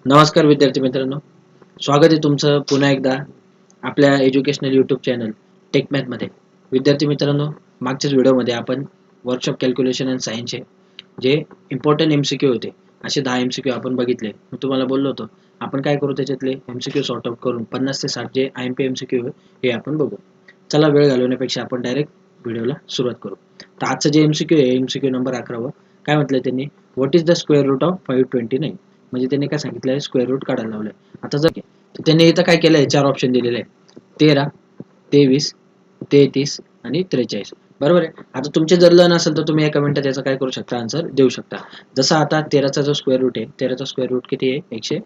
नमस्कार विद्यार्थी मित्रांनो, स्वागत आहे तुमचं पुन्हा एकदा आपल्या एज्युकेशनल यूट्यूब चॅनल टेक मॅथमध्ये. विद्यार्थी मित्रांनो, मागच्याच व्हिडिओमध्ये आपण वर्कशॉप कॅल्क्युलेशन अँड सायन्सचे जे इम्पॉर्टंट MCQ होते, असे 10 MCQ आपण बघितले. मी तुम्हाला बोललो होतो आपण काय करू, त्याच्यातले MCQ सॉर्ट आउट करून 50 ते 60 जे IMP MCQ हे आपण बघू. चला, वेळ घालवण्यापेक्षा आपण डायरेक्ट व्हिडिओला सुरुवात करू. तर आजचं जे MCQ आहे, MCQ नंबर 11. काय म्हटलं त्यांनी, what is the square root of 529. म्हणजे त्यांनी काय सांगितलं आहे, स्क्वेअर रूट काढायला लावलंय. आता जर त्यांनी इथं काय केलंय, 4 ऑप्शन दिलेले आहे, 13, 23, 33 आणि 43. बरोबर आहे. आता तुमचे जर लन असेल तर तुम्ही एका मिनिटात याचा काय करू शकता, आन्सर देऊ शकता. जसं आता 13चा जो स्क्वेअर रूट आहे, 13चा स्क्वेअर रूट किती आहे,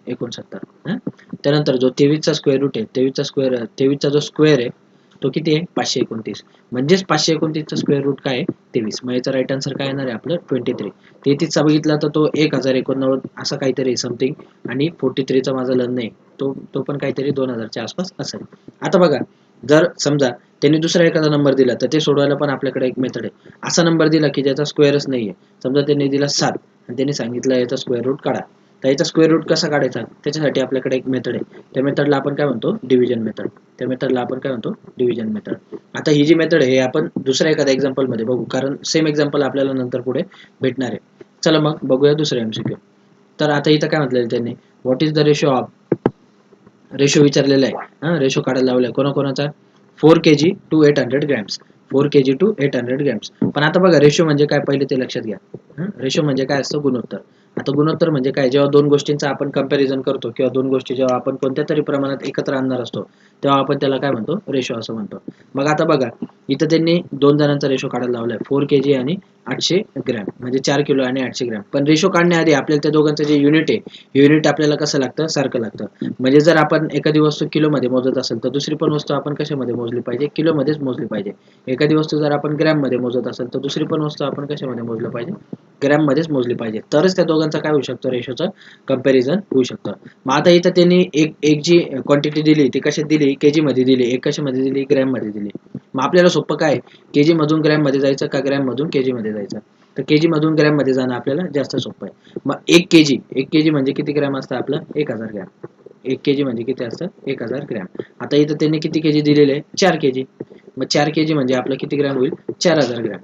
169. त्यानंतर जो 23चा स्क्वेअर रूट आहे, 23चा जो स्क्वेअर आहे तो किती आहे, 529. म्हणजेच 529चा स्क्वेअर रूट काय आहे, 23. मग याचा राईट आन्सर काय येणार आहे आपलं, 23. 33चा बघितला तर तो 1089 असं काहीतरी समथिंग, आणि 43चा माझा लन नाही, तो पण काहीतरी 2000च्या आसपास असेल. आता बघा, जर समजा त्यांनी दुसरा एखादा नंबर दिला तर ते सोडवायला पण आपल्याकडे एक मेथड आहे. असा नंबर दिला की ज्याचा स्क्वेअरच नाहीये, समजा त्यांनी दिला 7 आणि त्यांनी सांगितलं याचा स्क्वेअर रूट काढा, तर याचा स्क्वेअर रूट कसा काढायचा, त्याच्यासाठी आपल्याकडे एक मेथड आहे. त्या मेथडला आपण काय म्हणतो, डिव्हिजन मेथड. Division method. आता ही जी मेथड आहे आपण दुसऱ्या एखाद्या एक्झाम्पल मध्ये बघू, कारण सेम एक्झाम्पल आपल्याला नंतर पुढे भेटणार आहे. चला मग बघूया दुसरं MCQ. तर आता इथं काय म्हटलेलं त्यांनी, what is the ratio of, ratio विचारलेला आहे. रेशो काढायला लावलाय कोणाकोणाचा, 4 kg to 800 grams. 4 kg to 800 grams. पण आता बघा, रेशो म्हणजे काय पहिले ते लक्षात घ्या. रेशो म्हणजे काय असतं, गुणोत्तर. आता गुणोत्तर म्हणजे काय, जेव्हा दोन गोष्टींचा आपण कंपॅरिझन करतो किंवा दोन गोष्टी जेव्हा आपण कोणत्या तरी प्रमाणात एकत्र आणणार असतो, तेव्हा आपण त्याला काय म्हणतो, रेशो असं म्हणतो. मग आता बघा, इथं त्यांनी दोन जणांचा रेशो काढायला लावलाय, 4 kg आणि 800 ग्रॅम, म्हणजे 4 किलो आणि 800 ग्रॅम. पण रेशो काढण्याआधी आपल्याला त्या दोघांचं जे युनिट आहे, युनिट आपल्याला कसं लागतं, सारखं लागतं. म्हणजे जर आपण एखादी वस्तू किलोमध्ये मोजत असेल तर दुसरी पण वस्तू आपण कशामध्ये मोजली पाहिजे, किलोमध्येच मोजली पाहिजे. एखादी वस्तू जर आपण ग्रॅममध्ये मोजत असेल तर दुसरी पण वस्तू आपण कशामध्ये मोजलं पाहिजे, ग्रॅममध्येच मोजली पाहिजे. तरच त्या दोघांचा काय होऊ शकतं, रेशोचं कंपॅरिझन होऊ शकतं. मग आता इथं त्यांनी एक जी क्वांटिटी दिली ती कशात दिली, केजी मध्ये दिली, एक कशामध्ये दिली, ग्रॅम मध्ये दिली. मग आपल्याला सोपं काय, केजी मधून ग्रॅम मध्ये जायचं का ग्रॅम मधून केजी मध्ये जायचं, तर केजी मधून ग्रॅम मध्ये जाणं आपल्याला जास्त सोपं आहे. मग एक केजी म्हणजे किती ग्रॅम असतं आपलं, 1000 ग्रॅम. 1 kg म्हणजे किती असतं, 1000 ग्रॅम. आता इथं त्यांनी किती केजी दिलेले आहे, 4 kg. मग 4 kg म्हणजे आपलं किती ग्रॅम होईल, 4000 ग्रॅम.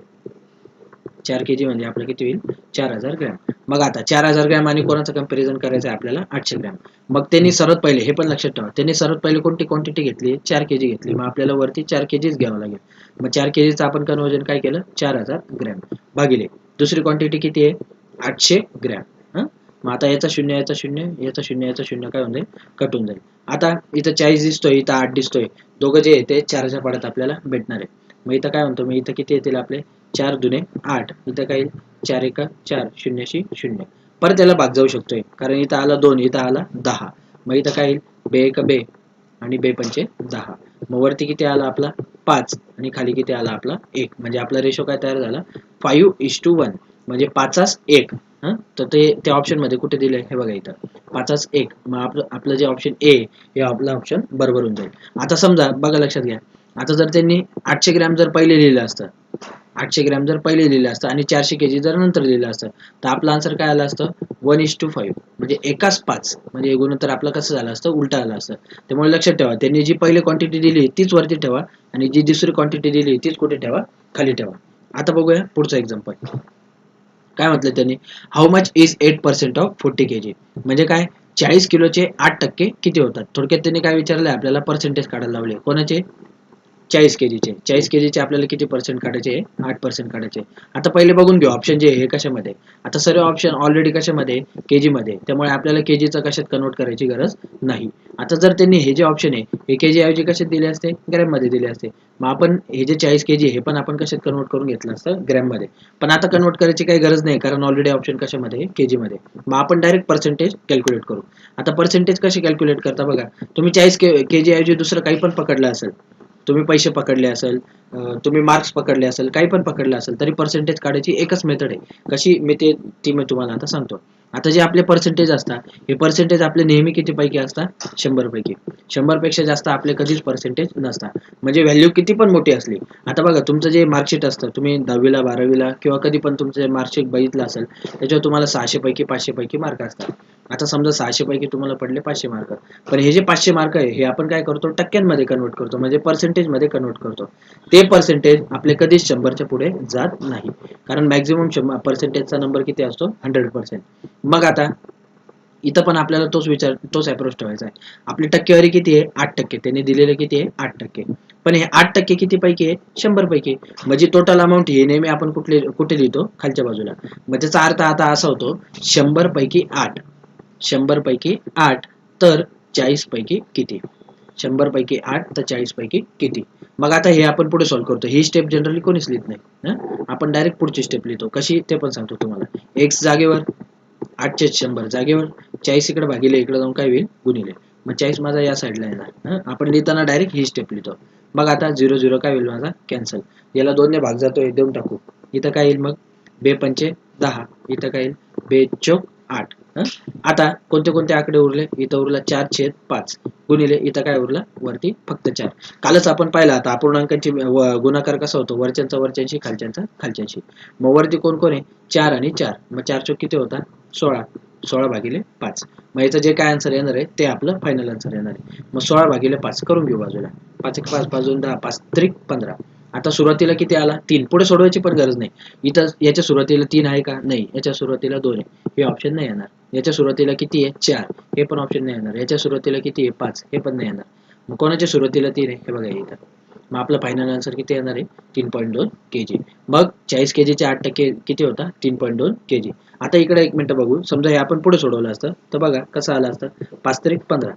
4 kg म्हणजे आपलं किती होईल, 4000 ग्रॅम. मग आता 4000 ग्रॅम आणि कोणाचं कंपॅरिझन करायचं आहे आपल्याला, 800 ग्रॅम. मग त्यांनी सर्वात पहिले, हे पण लक्षात ठेवा, त्यांनी सर्वात पहिले कोणती क्वांटिटी घेतली, 4 kg घेतली. मग आपल्याला वरती 4 kg घ्यावं लागेल. मग 4 kg चं आपण कन्वर्जन काय केलं, 4000 ग्रॅम भागिले दुसरी क्वांटिटी किती आहे, 800 ग्रॅम. मग आता याचा शून्य, याचा शून्य, याचा शून्य, याचा शून्य काय होऊन जाईल, कट होऊन जाईल. आता इथं 40 दिसतोय, इथं 8 दिसतोय, दोघं जे आहे ते 4च्या पाड्यात आपल्याला भेटणार आहे. मग इथं काय म्हणतो मी, इथं किती येतील आपले, 4 दुने 8. इथं काय, 4 एका 4, शून्यशी शून्य. परत त्याला भाग जाऊ शकतोय, कारण इथं आला 2, इथं आला 10. मग इथं काय येईल, बे एक बे आणि बे पंचे 10. मग वरती किती आला आपला, 5, आणि खाली किती आला आपला, 1. म्हणजे आपला रेशो काय तयार झाला, 5:1, म्हणजे 5:1. तर ते ऑप्शन मध्ये कुठे दिले, हे बघा इथं 5:1. मग आपलं जे ऑप्शन ए हे आपलं ऑप्शन बरोबर होऊन जाईल. आता समजा बघा, लक्षात घ्या, आता जर त्यांनी 800 ग्रॅम जर पहिले लिहिलं असतं, 800 ग्रॅम जर पहिले लिहिलं असतं आणि 400 kg जर नंतर लिहिलं असतं, तर आपलं आन्सर काय आलं असतं, 1:5. म्हणजे एकाच 5, म्हणजे गुणोत्तर आपलं कसं झालं असतं, उलट आलं असतं. त्यामुळे लक्षात ठेवा, त्यांनी जी पहिली क्वांटिटी दिली तीच वरती ठेवा, आणि जी दुसरी क्वांटिटी दिली तीच कुठे ठेवा, खाली ठेवा. आता बघूया पुढचं एक्झाम्पल. काय म्हटलं त्यांनी, how much is 8% of 40 kg. म्हणजे काय, 40 किलोचे 8% किती होतात. थोडक्यात त्यांनी काय विचारलंय आपल्याला, पर्सेंटेज काढायला लावले. कोणाचे, 40 kg चे. 40 kg चे आपल्याला किती पर्सेंट काढायचे, 8% काढायचे. आता पहिले बघून घेऊ ऑप्शन जे हे कशामध्ये. आता सर्व ऑप्शन ऑलरेडी कशामध्ये, केजी मध्ये, त्यामुळे आपल्याला केजीचं कशात कन्वर्ट करायची गरज नाही. आता जर त्यांनी हे जे ऑप्शन आहे हे केजी ऐवजी कशात दिले असते, ग्रॅम मध्ये दिले असते. मग आपण हे जे 40 kg हे पण आपण कशात कन्वर्ट करून घेतलं असतं, ग्रॅम मध्ये. पण आता कन्वर्ट करायची काही गरज नाही, कारण ऑलरेडी ऑप्शन कशामध्ये, केजी मध्ये. मग आपण डायरेक्ट पर्सेंटेज कॅल्क्युलेट करू. आता पर्सेंटेज कशी कॅल्क्युलेट करता बघा, तुम्ही 40 kg ऐवजी दुसरं काही पण पकडलं असेल, तुम्ही पैसे पकडले असेल, तुम्ही मार्क्स पकडले असेल, काही पण पकडलं असेल, तरी पर्सेंटेज काढायची एकच मेथड आहे. कशी, मी तुम्हाला आता सांगतो. आता जे आपले पर्सेंटेज असतात हे पर्सेंटेज आपले नेहमी किती पैकी असतात 100 पैकी. 100 पेक्षा जास्त आपले कधीच पर्सेंटेज नसतात. म्हणजे व्हॅल्यू किती पण मोठी असली. आता बघा तुमचं जे मार्कशीट असतं तुम्ही 10वीला 12वीला किंवा कधी पण तुमचं मार्कशीट बघितलं असेल त्याच्यावर तुम्हाला 600 पैकी 500 पैकी मार्क असतात. आता समजा 600 पैकी तुम्हाला पडले 500 मार्क, पण हे जे 500 मार्क आहे हे आपण काय करतो टक्क्यांमध्ये कन्वर्ट करतो, म्हणजे पर्सेंटेज मध्ये कन्वर्ट करतो. ते पर्सेंटेज आपले कधीच 100च्या पुढे जात नाही, कारण मॅक्झिमम पर्सेंटेजचा नंबर किती असतो 100%. मग आता इथं पण आपल्याला तोच अप्रोच ठेवायचा आहे. आपली टक्केवारी किती आहे 8%, त्यांनी दिलेलं किती आहे 8%, पण हे 8% किती पैकी आहे 100 पैकी. म्हणजे टोटल अमाऊंट हे नेहमी आपण कुठे लिहितो खालच्या बाजूला. मग त्याचा अर्थ आता असा होतो 100 पैकी 8, 100 पैकी 8 तर 40 पैकी किती, 100 पैकी 8 तर 40 पैकी किती. मग आता हे आपण पुढे सॉल्व्ह करतो. ही स्टेप जनरली कोणीच लिहित नाही, आपण डायरेक्ट पुढची स्टेप लिहितो. कशी ते पण सांगतो तुम्हाला. एक्स जागेवर 8 100 जागेवर 40 इकडे भागिले इकडे जाऊन काय होईल गुणिले. मग 40 माझा या साईडला येणार. आपण लिहिताना डायरेक्ट ही स्टेप लिहितो. मग आता 0 0 काय होईल माझा कॅन्सल. याला 2 ने भाग जातोय देऊन टाकू. इथं काय येईल मग 2 पंचे 10, इथं काय येईल 2 चौक 8. आता कोणते कोणते आकडे उरले, इथं उरला 4/5 गुणिले इथं काय उरला वरती फक्त 4. कालच आपण पाहिलं आता अपूर्णांकांची गुणाकार कसा होतो, वरच्यांचा वरच्यांशी खालच्यांचा खालच्यांशी. मग वरती कोण कोण आहे 4 आणि 4, मग 4 चौक किती होता 16, 16 भागिले 5. मग याचं जे काय आन्सर येणार आहे ते आपलं फायनल आन्सर येणार आहे. मग 16 भागिले 5 करून घेऊ बाजूला. 5 1 5 5 2 10 5 त्रिक 15. आता सुरुवातीला किती आला 3, पुढे सोडवायची पण गरज नाही. इथं याच्या सुरुवातीला 3 आहे का नाही, याच्या सुरुवातीला 2 आहे, हे ऑप्शन नाही येणार. याच्या सुरुवातीला किती आहे 4, हे पण ऑप्शन नाही येणार. याच्या सुरुवातीला किती आहे 5, हे पण नाही येणार. मग कोणाच्या सुरुवातीला 3 आहे हे बघा इथं. मग आपलं फायनल आन्सर किती येणार आहे 3.2 kg. मग 40 kg चे 8% किती होता 3.2 kg. आता इकडे एक मिनिट बघू. समजा हे आपण पुढे सोडवलं असतं तर बघा कसं आलं असतं 5 त्रिक 15.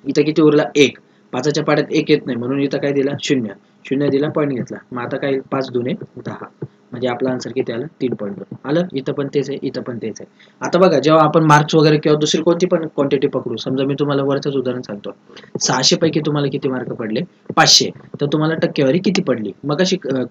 इथं किती उरला 1, 5च्या पाड्यात 1 येत नाही म्हणून इथं काय दिला 0, 0 दिला पॉईंट घेतला. मग आता काय 5 दुने 10, म्हणजे आपला आन्सर किती आलं 3.2 आलं. इथं पण तेच आहे, इथं पण तेच आहे. आता बघा जेव्हा आपण मार्क्स वगैरे किंवा दुसरी कोणती पण क्वांटिटी पकडू, समजा मी तुम्हाला वरचंच उदाहरण सांगतो. 600 पैकी तुम्हाला किती मार्क पडले 500, तर तुम्हाला टक्केवारी किती पडली. मग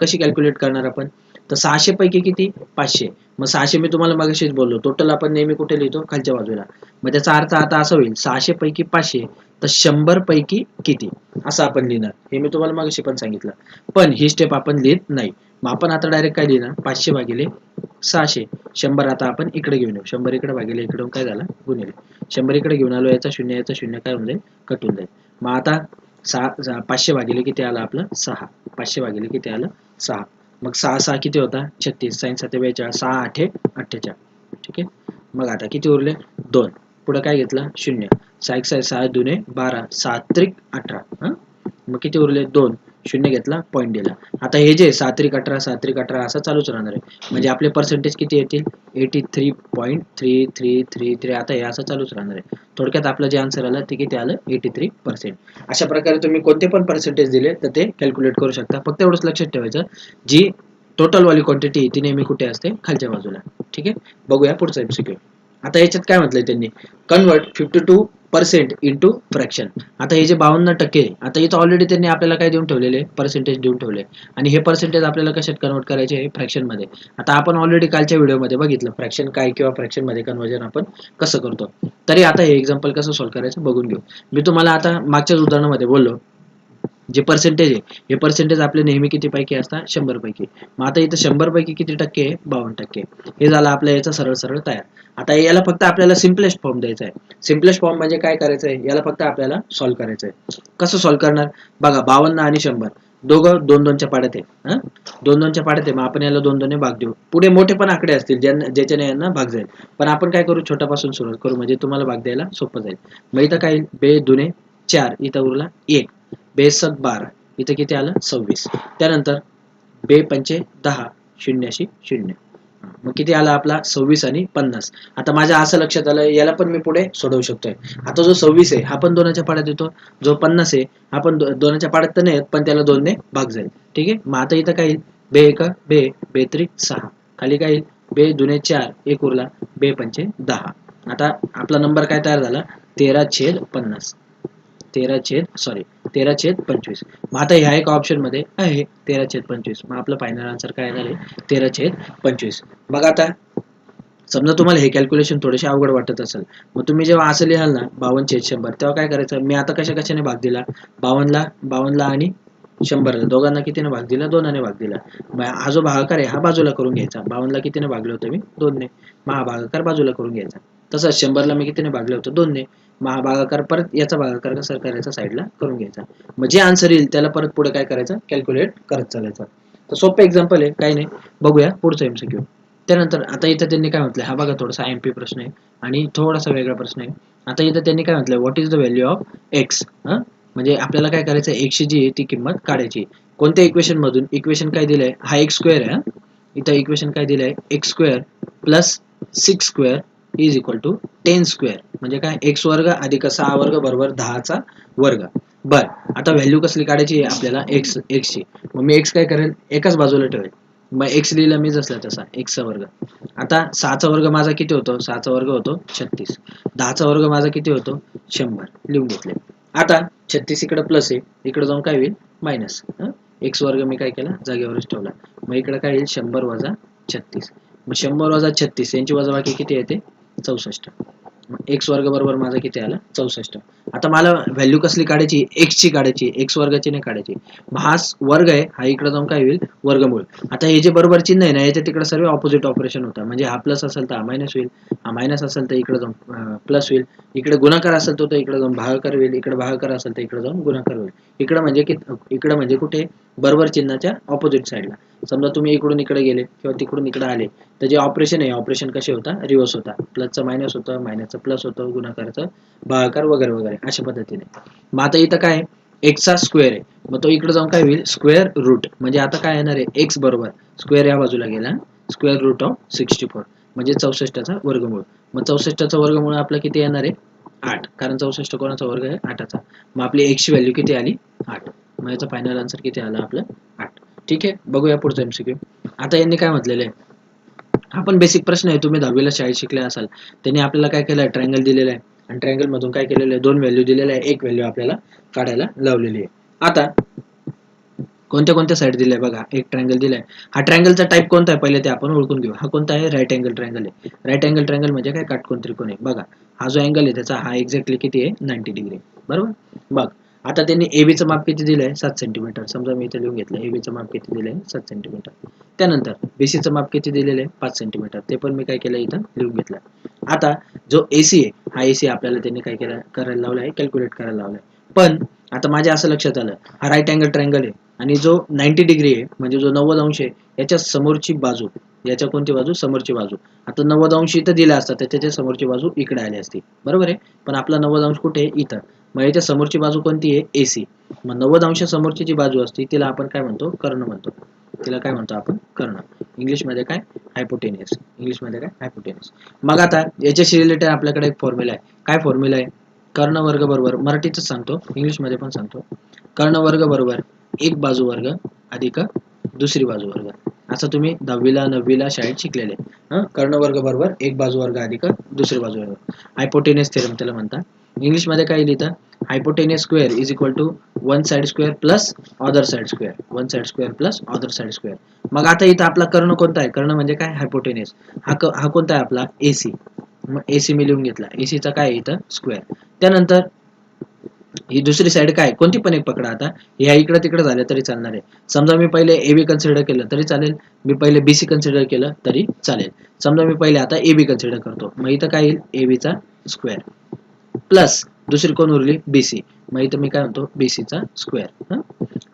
कशी कॅल्क्युलेट करणार आपण, तर 600 पैकी किती 500. मग 600 मी तुम्हाला मगाशीच बोललो टोटल आपण नेहमी कुठे लिहितो खालच्या बाजूला. मग त्याचा अर्थ आता असा होईल 600 पैकी 500 तर 100 पैकी किती असं आपण लिहिणार. हे मी तुम्हाला मगाशी पण सांगितलं, पण ही स्टेप आपण लिहित नाही. मग आपण आता डायरेक्ट काय लिहिणार 500 भागिले 600. 100 आता आपण इकडे घेऊन येऊ, 100 इकडे भागिले इकडे काय झाला गुणिले. 100 इकडे घेऊन आलो, याचा 0 काय होऊन जाईल कटून जाईल. मग आता 500 भागिले किती आला आपलं 6, 500 भागिले किती आलं 6. मग 6 6 किती होता 36, 6 7 42, 6 8 48. ठीक आहे. मग आता किती उरले 2, पुढे काय घेतला 0, 6 1 6 दुने 12, 7 त्रिक 18. मग किती उरले 2, 0 घेतला पॉईंट दिला. आता हे जे 7 त्रिक 18 7 त्रिक 18 असं चालूच राहणार आहे. म्हणजे आपले पर्सेंटेज किती येतील 83.3333. आता हे असं चालूच राहणार आहे. थोडक्यात आपलं जे आन्सर आलं ते किती आलं 83%. अशा प्रकारे तुम्ही कोणते पण पर्सेंटेज दिले तर ते कॅल्क्युलेट करू शकता. फक्त एवढंच लक्षात ठेवायचं जी टोटल वाली क्वांटिटी ती नेहमी कुठे असते खालच्या बाजूला. ठीक आहे. बघूया पुढचा MCQ. आता याच्यात काय म्हटलंय त्यांनी, कन्वर्ट 52% इंटू फ्रॅक्शन. आता हे जे 52%, आता इथं ऑलरेडी त्यांनी आपल्याला काय देऊन ठेवलेले पर्सेंटेज देऊन ठेवले, आणि हे पर्सेंटेज आपल्याला कशात कन्वर्ट करायचे फ्रॅक्शन मध्ये. आता आपण ऑलरेडी कालच्या व्हिडिओमध्ये बघितलं फ्रॅक्शन काय किंवा फ्रॅक्शन मध्ये कन्वर्जन आपण कसं करतो. तरी आता हे एक्झाम्पल कसं सॉल्व्ह करायचं बघून घेऊ. मी तुम्हाला आता मागच्याच उदाहरणामध्ये बोललो जे पर्सेंटेज आहे हे पर्सेंटेज आपले नेहमी किती पैकी असतात 100 पैकी. मग आता इथं 100 पैकी किती टक्के आहे 52%. हे झालं आपल्या याचा सरळ सरळ तयार. आता याला फक्त आपल्याला सिम्पलेस्ट फॉर्म द्यायचा आहे. सिम्पलेस्ट फॉर्म म्हणजे काय करायचं आहे, याला फक्त आपल्याला सॉल्व्ह करायचं आहे. कसं सॉल्व्ह करणार बघा, 52 आणि 100 दोघं 2 2 च्या पाड्यात आहे. 2 2 च्या पाड्यात आहे, मग आपण याला 2 2 ने भाग देऊ. पुढे मोठे पण आकडे असतील ज्याच्याने यांना भाग जाईल, पण आपण काय करू छोट्यापासून सुरुवात करू म्हणजे तुम्हाला भाग द्यायला सोपं जाईल. मग इथं काय 2 दुने 4, इथं उरला 1, 2 7 12, इथं किती आलं 26. त्यानंतर 2 पंचे 10, 0 0. मग किती आला आपला 26 आणि 50. आता माझ्या असं लक्षात आलं याला पण मी पुढे सोडवू शकतोय. आता जो 26 आहे हा पण 2च्या पाड्यात येतो, जो 50 आहे हा पण 2च्या पाड्यात तर नाही पण त्याला 2 ने भाग जाईल. ठीक आहे. मग आता इथं काय येईल 2 1 2, 2 त्रिक 6, खाली काय येईल 2 दुने 4, 1 उरला 2 पंचे 10. आता आपला नंबर काय तयार झाला 13/50, 13/25. मग आता ह्या एका ऑप्शन मध्ये आहे 13/25. मग आपलं फायनल आन्सर काय येणार आहे 13/25. मग आता समजा तुम्हाला हे कॅल्क्युलेशन थोडेसे अवघड वाटत असेल, मग तुम्ही जेव्हा असं लिहाल ना 52/100, तेव्हा काय करायचं, मी आता कशा कशाने भाग दिला, 52ला आणि 100ला दोघांना कितीने भाग दिला, 2ने भाग दिला. मग हा जो भागाकार आहे हा बाजूला करून घ्यायचा. 52ला कितीने भागले होते मी, 2ने. मग हा भागाकार बाजूला करून घ्यायचा. तसंच 100ला मी कितीने भागले होते, 2ने. मग हा भागाकार परत याचा भागाकार कसा करायचा, साईडला करून घ्यायचा. मग जे आन्सर येईल त्याला परत पुढे काय करायचं, कॅल्क्युलेट करत चालायचं. तर सोपं एक्झाम्पल आहे, काही नाही. बघूया पुढचा MCQ. त्यानंतर आता इथं त्यांनी काय म्हटलंय, हा बघा थोडासा MP प्रश्न आहे आणि थोडासा वेगळा प्रश्न आहे. आता इथं त्यांनी काय म्हटलंय, what is the value of x. म्हणजे आपल्याला काय करायचं, एक्सची जी आहे ती किंमत काढायची. कोणत्या इक्वेशन मधून, इक्वेशन काय दिलंय, हा एक्स स्क्वेअर आहे. इथं इक्वेशन काय दिलंय, x square plus 6 square is equal to 10 square. म्हणजे काय, एक्स वर्ग अधिक 6 वर्ग बरोबर 10चा वर्ग. बर, आता व्हॅल्यू कसली काढायची आहे आपल्याला, एक्सची. मग मी एक्स काय करेल, एकाच बाजूला ठेवेल. मग एक्स लिहिला मी जसला तसा, एक्सचा वर्ग. आता 6चा वर्ग माझा किती होतो, 6चा वर्ग होतो 36. 10चा वर्ग माझा किती होतो, 100 लिहून घेतले. आता 36 इकडे प्लस आहे, इकडे जाऊन काय होईल, मायनस. एक्स वर्ग मी काय केला, जागेवरच ठेवला. मग इकडे काय येईल, 100 वजा 36. मग 100 वजा 36 यांची वजाबाकी किती येते, 64. एक्स वर्ग बरोबर माझा किती आला, 64. आता मला व्हॅल्यू कसली काढायची, एक्स ची काढायची, एक्स वर्गाची नाही काढायची. मग हा वर्ग आहे, हा इकडे जाऊन काय होईल, वर्गमूळ. आता हे जे बरोबर चिन्ह आहे ना, याच्या तिकडे सर्व ऑपोजिट ऑपरेशन होतं. म्हणजे हा प्लस असेल तर हा मायनस होईल, हा मायनस असेल तर इकडे जाऊन प्लस होईल, इकडे गुणाकार असेल तर इकडे जाऊन भागाकार होईल, इकडे भागाकार असेल तर इकडे जाऊन गुणाकार होईल. इकडे म्हणजे इकडे म्हणजे कुठे, बरोबर चिन्हाच्या ऑपोजिट साईडला. समजा तुम्ही इकडून इकडे गेले किंवा तिकडून इकडे आले, तर जे ऑपरेशन आहे, ऑपरेशन कसे होता, रिव्हर्स होता. प्लसचं मायनस होतं, मायनसचं प्लस होतं, गुणाकाराचं भागाकार वगैरे वगैरे अशा पद्धतीने. मग आता इथं काय, एक्सचा स्क्वेअर आहे, मग तो इकडे जाऊन काय होईल, स्क्वेअर रूट. म्हणजे आता काय येणार आहे, एक्स बरोबर स्क्वेअर या बाजूला गेला, स्क्वेअर रूट ऑफ 64 म्हणजे 64चा वर्गमूळ. मग 64चा वर्गमूळ आपलं किती येणार आहे, 8. कारण 64 कोणाचा वर्ग आहे, 8चा. मग आपली एक्सची व्हॅल्यू किती आली, 8. मग याचा फायनल आन्सर किती आला, आपलं 8. ठीक आहे, बघूया पुढचा MCQ. आता यांनी काय म्हटलेलं आहे, हा पण बेसिक प्रश्न आहे, तुम्ही 10वीला शाळेत शिकले असाल. त्यांनी आपल्याला काय केलं आहे, ट्रायंगल दिलेला आहे आणि ट्रायंगल मधून काय केलेलं आहे, 2 व्हॅल्यू दिलेल्या आहे, एक व्हॅल्यू आपल्याला काढायला लावलेली आहे. आता कोणत्या कोणत्या साईड दिल्या बघा, एक ट्रायंगल दिलाय. हा ट्रायंगलचा टाइप कोणता आहे पहिले ते आपण ओळखून घेऊ. हा कोणता आहे, राईट अँगल ट्रायंगल आहे. राईट अँगल ट्रायंगल म्हणजे काय, काटकोन त्रिकोण आहे. बघा हा जो अँगल आहे त्याचा, हा एक्झॅक्टली किती आहे, 90 डिग्री, बरोबर. बघ आता त्यांनी एबीचं माप किती दिलंय, 7 सेंटीमीटर. समजा मी इथे लिहून घेतलं, एबीचं माप किती दिलंय, 7 सेंटीमीटर. त्यानंतर बीसीचं माप किती दिलेलं आहे, 5 सेंटीमीटर. ते पण मी काय केलं, इथं लिहून घेतलं. आता जो एसी आहे, हा एसी आपल्याला त्यांनी काय केलं, करायला लावला आहे, कॅल्क्युलेट करायला लावलाय. पण आता माझ्या असं लक्षात आलं, हा राईट अँगल ट्रायंगल आहे आणि जो 90 डिग्री आहे म्हणजे जो 90 अंश आहे, याच्या समोरची बाजू, याच्या कोणती बाजू, समोरची बाजू. आता 90 अंश इथं दिला असता तर त्याच्या समोरची बाजू इकडे आली असती, बरोबर आहे. पण आपला 90 अंश कुठे आहे, इथं. मग याच्या समोरची बाजू कोणती आहे, एसी. मग 90 अंश समोरची जी बाजू असते तिला आपण काय म्हणतो, कर्ण म्हणतो. तिला काय म्हणतो आपण, कर्ण. इंग्लिशमध्ये काय, हायपोटेनियस. इंग्लिशमध्ये काय, हायपोटेनियस. मग आता याच्याशी रिलेटेड आपल्याकडे एक फॉर्म्युला आहे. काय फॉर्म्युला आहे, कर्ण वर्ग बरोबर, मराठीच सांगतो, इंग्लिशमध्ये पण सांगतो. कर्ण वर्ग बरोबर एक बाजू वर्ग अधिक दुसरी बाजू वर्ग. असं तुम्ही 10वीला 9वीला शाळेत शिकलेले. कर्ण वर्ग बरोबर एक बाजू वर्ग अधिक दुसरी बाजू वर्ग. हायपोटेनियस थेरम त्याला म्हणतात. इंग्लिशमध्ये काय लिहितं, hypotenuse square is equal to one side square plus other side square. One side square plus other side square. मग आता इथं आपला कर्ण कोणता आहे, कर्ण म्हणजे काय, हायपोटेनियस. हा कोणता आहे आपला, एसी. मग एसी मी लिहून घेतला, एसीचा काय आहे इथं, स्क्वेअर. त्यानंतर ही दुसरी साइड काय, कोणती पण एक पकडा. आता ह्या इकडे तिकडे झालं तरी चालणार आहे. समजा मी पहिले एबी कन्सिडर केलं तरी चालेल, मी पहिले बीसी कन्सिडर केलं तरी चालेल. समजा मी पहिले आता एबी कन्सिडर करतो, मग इथं काय येईल, एबीचा स्क्वेअर प्लस दुसरी कोण उरली, बीसी. मग इथं मी काय म्हणतो, बीसीचा स्क्वेअर.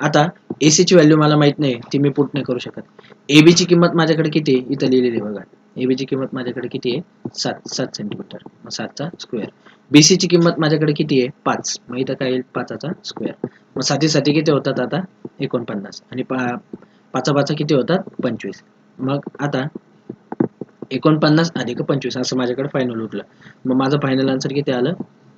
आता एसीची व्हॅल्यू मला माहित नाही, ती मी पुट नाही करू शकत. एबीची किंमत माझ्याकडे किती आहे, इथं लिहिलेली आहे बघा. एबीची किंमत माझ्याकडे किती आहे, 7 सेंटीमीटर. मग 7चा स्क्वेअर. बीसीची किंमत माझ्याकडे किती आहे, 5. मग इथं काय येईल, 5चा स्क्वेअर. मग साठी किती होतात आता, 49. आणि 5 किती होतात, 25. मग आता 49 अधिक 25 असं माझ्याकडे फायनल उरलं. मग माझं फायनल आन्सर किती आलं,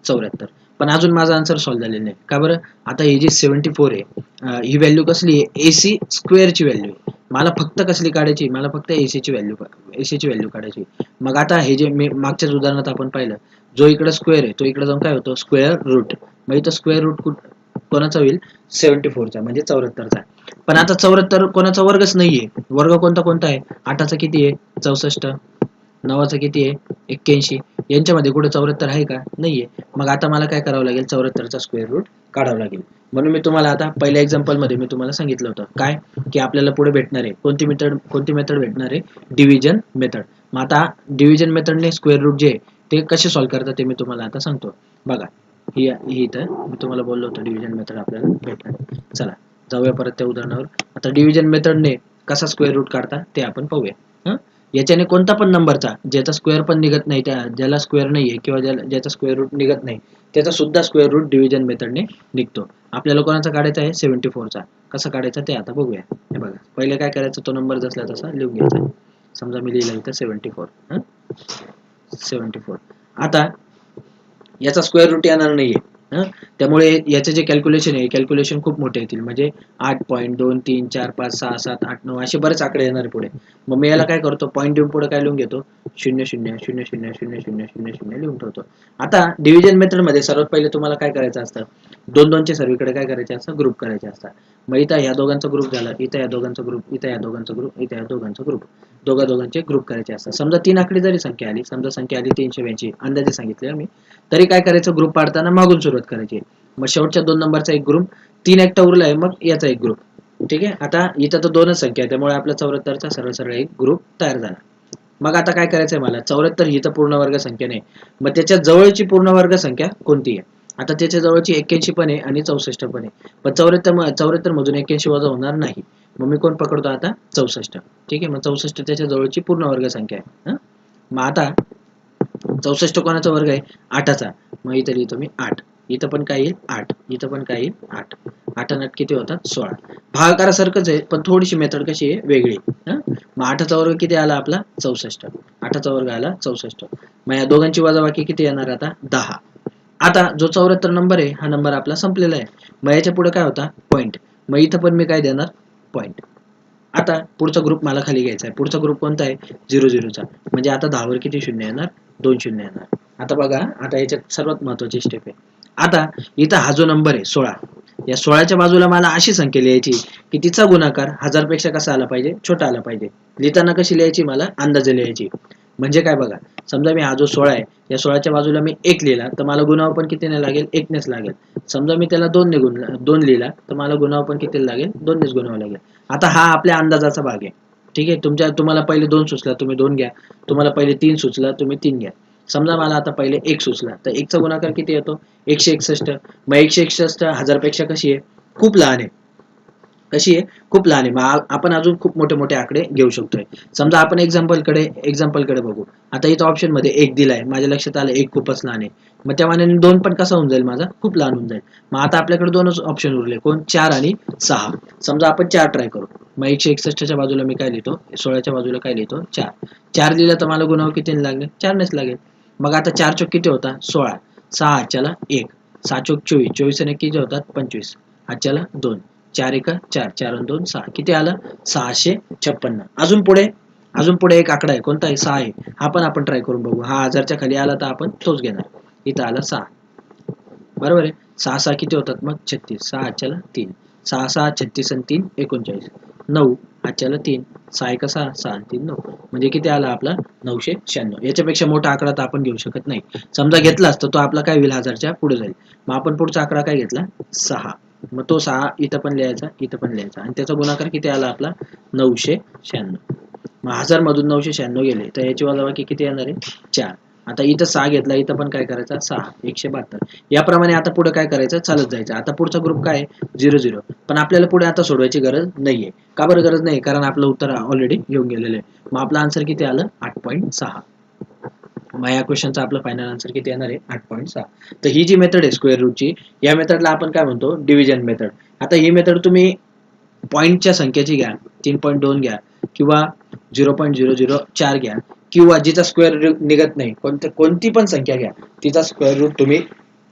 74. पण अजून माझा आन्सर सॉल्व्ह झालेला नाही. का बरं, आता ही जी 74 आहे, ही व्हॅल्यू कसली आहे, एसी स्क्वेअरची व्हॅल्यू आहे. मला फक्त कसली काढायची, मला फक्त एसीची व्हॅल्यू काढायची. मग आता हे जे मी मागच्याच उदाहरणात आपण पाहिलं, जो इकडे स्क्वेअर आहे तो इकडे जाऊन काय होतो, स्क्वेअर रूट. मग इथं स्क्वेअर रूट कोणाचा होईल, 74चा म्हणजे 74चा. पण आता 74 कोणाचा वर्गच नाहीये, वर्ग कोणता कोणता आहे, 8चा किती आहे, 64. 9चा किती आहे 81. यांच्यामध्ये कुठे 74 आहे का नाहीये. मग आता मला काय करावं लागेल 74चा स्क्वेअर रूट काढावं लागेल. म्हणून मी तुम्हाला आता पहिल्या एक्झाम्पल मध्ये मी तुम्हाला सांगितलं होतं काय की आपल्याला पुढे भेटणार आहे कोणती मेथड भेटणार आहे डिव्हिजन मेथड. मग आता डिव्हिजन मेथडने स्क्वेअर रूट जे ते कसे सॉल्व्ह करतात ते मी तुम्हाला आता सांगतो. बघा ही इथं मी तुम्हाला बोललो होतो डिव्हिजन मेथड आपल्याला भेटणार. चला जाऊया परत त्या उदाहरणावर. आता डिव्हिजन मेथडने कसा स्क्वेअर रूट काढता ते आपण पाहूया. याच्याने कोणता पण नंबरचा ज्याचा स्क्वेअर पण निघत नाही ज्याला स्क्वेअर नाहीये किंवा ज्याचा स्क्वेअर रूट निघत नाही त्याचा सुद्धा स्क्वेअर रूट डिव्हिजन मेथडने निघतो. आपल्याला कोणाचा काढायचा आहे 74चा. कसा काढायचा ते आता बघूया. हे बघा पहिले काय करायचं तो नंबर जसला तसा लिहून घ्यायचा. समजा मी लिहिला इथं 74. 74. आता याचा स्क्वेअर रूट येणार नाहीये. त्यामुळे याचे जे कॅल्क्युलेशन आहे कॅल्क्युलेशन खूप मोठे येतील. म्हणजे 8.2345678 असे बरेच आकडे येणार पुढे. मग मी याला काय करतो पॉईंट देऊन पुढे काय लिहून घेतो 00000000 लिहून ठेवतो. आता डिव्हिजन मेथड मध्ये सर्वात पहिले तुम्हाला काय करायचं असतं 2-2चे सर्वीकडे काय करायचे असतं ग्रुप करायचे असतात. मग इथं या दोघांचा ग्रुप झाला इथं या दोघांचा ग्रुप इथं या दोघांचा ग्रुप इथं या दोघांचा ग्रुप दोघांचे ग्रुप करायचे असतात. समजा 3 आकडी जरी संख्या आली समजा संख्या आली 382 अंदाजे सांगितले मी तरी काय करायचं ग्रुप पाडताना मागून सुरुवात करायची. मग शेवटच्या 2 नंबरचा एक ग्रुप 3 एकटा उरला आहे मग याचा एक ग्रुप. ठीक आहे. आता इथं तर 2च संख्या आहे त्यामुळे आपला 74चा सरळ सरळ एक ग्रुप तयार झाला. मग आता काय करायचंय मला 74 ही तर पूर्ण वर्ग संख्या नाही. मग त्याच्या जवळची पूर्ण वर्ग संख्या कोणती आहे. आता त्याच्या जवळची 81 पण आहे आणि 64 पण आहे. पण 74 मधून 81 वजा होणार नाही. मग मी कोण पकडतो आता 64. ठीक आहे. मग 64 त्याच्या जवळची पूर्ण वर्ग संख्या आहे. मग आता 64 कोणाचा वर्ग आहे 8चा. मग इथं लिहितो मी 8. इथं पण काय येईल 8. इथं पण काय येईल 8. 8 आणि 8 किती होतात 16. भागाकारासारखंच आहे पण थोडीशी मेथड कशी आहे वेगळी. मग 8चा वर्ग किती आला आपला 64. 8चा वर्ग आला 64. मग या दोघांची वजाबाकी किती येणार आता 10. आता जो 74 नंबर आहे हा नंबर आपला संपलेला आहे. मग याच्या पुढे काय होता पॉईंट. मग इथं पण मी काय देणार पॉईंट. आता पुढचा ग्रुप मला खाली घ्यायचा आहे. पुढचा ग्रुप कोणता आहे 00चा. म्हणजे आता 10 वर किती शून्य येणार 2 शून्य येणार. आता बघा आता याच्यात सर्वात महत्वाची स्टेप आहे. आता इथं हा जो नंबर आहे 16 या 16च्या बाजूला मला अशी संख्या लिहायची की तिचा गुणाकार 1000 पेक्षा कसा आला पाहिजे छोटा आला पाहिजे. लिहिताना कशी लिहायची मला अंदाजे लिहायची. म्हणजे काय बघा समजा मी हा जो 16 आहे या 16च्या बाजूला मी 1 लिहिला तर मला गुणावर पण कितीने लागेल 1 नेच लागेल. समजा मी त्याला 2 लिहिला तर मला गुणावर पण किती लागेल 2 नेच गुणावं लागेल. आता हा आपल्या अंदाजाचा भाग आहे. ठीक आहे. तुम्हाला पहिले 2 सुचला तुम्ही 2 घ्या. तुम्हाला पहिले 3 सुचला तुम्ही 3 घ्या. समजा मला आता पहिले 1 सुचला तर 1चा गुणाकार किती येतो 161. मग 161 1000 पेक्षा कशी आहे खूप लहान आहे. कशी आहे खूप लहान आहे. मग आपण अजून खूप मोठे मोठे आकडे घेऊ शकतोय. समजा आपण एक्झाम्पलकडे बघू. आता इथं ऑप्शन मध्ये 1 दिलाय माझ्या लक्षात आलं 1 खूपच लहान आहे. मग त्या मानाने 2 पण कसा होऊन जाईल माझा खूप लहान होऊन जाईल. मग आता आपल्याकडे 2च ऑप्शन उरले कोण 4 आणि 6. समजा आपण 4 ट्राय करू. मग 161च्या बाजूला मी काय लिहितो 16च्या बाजूला काय लिहितो 4. 4 लिहिलं तर मला गुणावर किती लागेल 4 नेच लागेल. मग आता 4 चौक किती होता 16. 6 हातच्याला 1. 6 चौक 24. 24 आणि किती होतात 25. हातच्याला 2. 4 एक 4. 4 आणि 2 6. किती आलं 656. अजून पुढे एक आकडा आहे कोणता आहे 6 आहे. हा पण आपण ट्राय करून बघू. हा 1000च्या खाली आला तर आपण तोच घेणार. इथं आला 6. बरोबर आहे. 6 6 किती होतात मग 36. 6 हातच्याला 3. 6 6 36 आणि 3 39. 9 हातच्याला 3. 6 1 6 6 आणि 3 9. म्हणजे किती आला आपला 996. याच्यापेक्षा मोठा आकडा तर आपण घेऊ शकत नाही. समजा घेतलाच तर तो आपला काय होईल 1000च्या पुढे जाईल. मग आपण पुढचा आकडा काय घेतला 6. मग तो 6 इथं पण लिहायचा इथं पण लिहायचा आणि त्याचा गुणाकार किती आला आपला 996. मग 1000 मधून 996 गेले तर याची वजाबाकी किती येणार आहे 4. आता इथं 6 घेतला इथं पण काय करायचा 6 172. याप्रमाणे आता पुढे काय करायचं चालत जायचं. आता पुढचा ग्रुप काय 00. पण आपल्याला पुढे आता सोडवायची गरज नाहीये. का बरं गरज नाही कारण आपलं उत्तर ऑलरेडी येऊन गेलेलं आहे. मग आपलं आन्सर किती आलं 8.6. मग या क्वेश्चनचा आपलं फायनल आन्सर किती येणार आहे 8.6. तर ही जी मेथड आहे स्क्वेअर रूटची या मेथडला आपण काय म्हणतो डिव्हिजन मेथड. आता ही मेथड तुम्ही पॉईंटच्या संख्येची घ्या 3.2 घ्या किंवा 0.004 घ्या किंवा जिचा स्क्वेअर रूट निघत नाही कोणती पण संख्या घ्या तिचा स्क्वेअर रूट तुम्ही